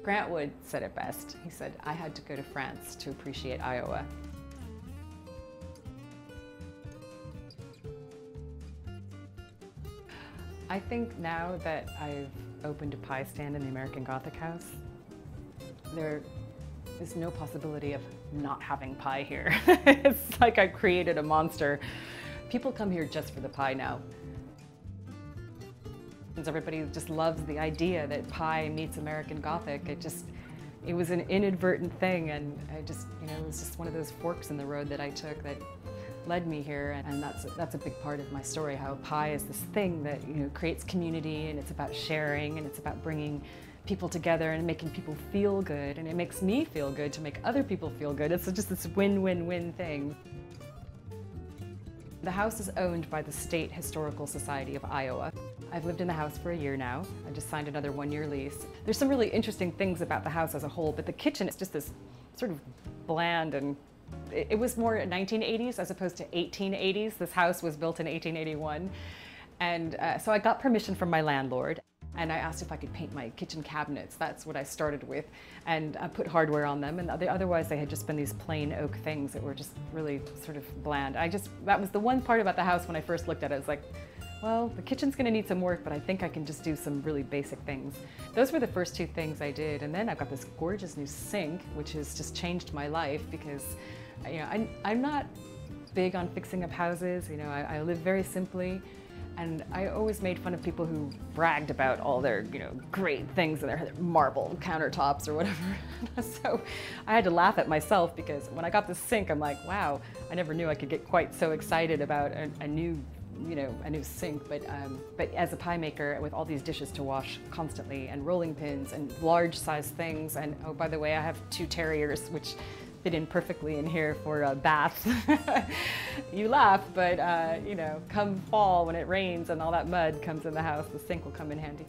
Grant Wood said it best. He said, I had to go to France to appreciate Iowa. I think now that I've opened a pie stand in the American Gothic house, there is no possibility of not having pie here. It's like I've created a monster. People come here just for the pie now. Everybody just loves the idea that pie meets American Gothic. It was an inadvertent thing, and it was just one of those forks in the road that I took that led me here, and that's a big part of my story, how pie is this thing that creates community, and it's about sharing, and it's about bringing people together and making people feel good, and it makes me feel good to make other people feel good. It's just this win-win-win thing. The house is owned by the State Historical Society of Iowa. I've lived in the house for a year now. I just signed another one-year lease. There's some really interesting things about the house as a whole, but the kitchen is just this sort of bland, and it was more 1980s as opposed to 1880s. This house was built in 1881. And so I got permission from my landlord, and I asked if I could paint my kitchen cabinets. That's what I started with, and I put hardware on them, and otherwise they had just been these plain oak things that were just really sort of bland. That was the one part about the house when I first looked at it. I was like, well, the kitchen's gonna need some work, but I think I can just do some really basic things. Those were the first two things I did, and then I've got this gorgeous new sink, which has just changed my life because I'm not big on fixing up houses. I live very simply, and I always made fun of people who bragged about all their great things and their marble countertops or whatever. So I had to laugh at myself, because when I got this sink, I'm like, wow, I never knew I could get quite so excited about a new sink, but as a pie maker with all these dishes to wash constantly, and rolling pins and large size things, and oh, by the way, I have 2 terriers which fit in perfectly in here for a bath. You laugh, but come fall when it rains and all that mud comes in the house, the sink will come in handy.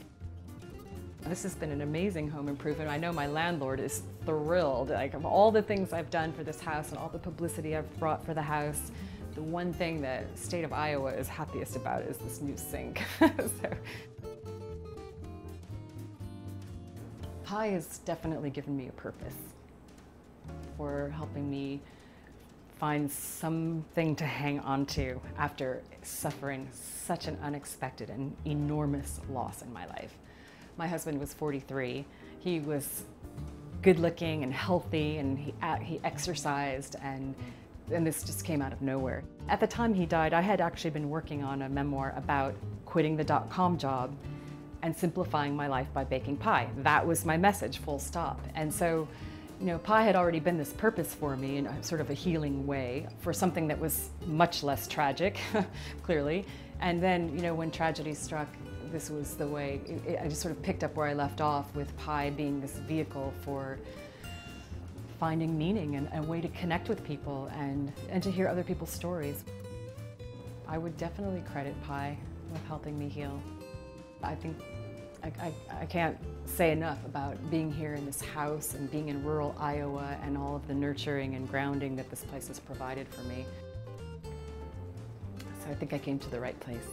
This has been an amazing home improvement. I know my landlord is thrilled. Like, of all the things I've done for this house and all the publicity I've brought for the house, the one thing the state of Iowa is happiest about is this new sink. Pie has definitely given me a purpose, for helping me find something to hang on to after suffering such an unexpected and enormous loss in my life. My husband was 43. He was good looking and healthy, and he exercised, and this just came out of nowhere. At the time he died, I had actually been working on a memoir about quitting the .com job and simplifying my life by baking pie. That was my message, full stop. And so, pie had already been this purpose for me in a sort of a healing way for something that was much less tragic, clearly. And then, when tragedy struck, this was the way. I just sort of picked up where I left off, with pie being this vehicle for finding meaning and a way to connect with people and to hear other people's stories. I would definitely credit pie with helping me heal. I think I can't say enough about being here in this house and being in rural Iowa and all of the nurturing and grounding that this place has provided for me. So I think I came to the right place.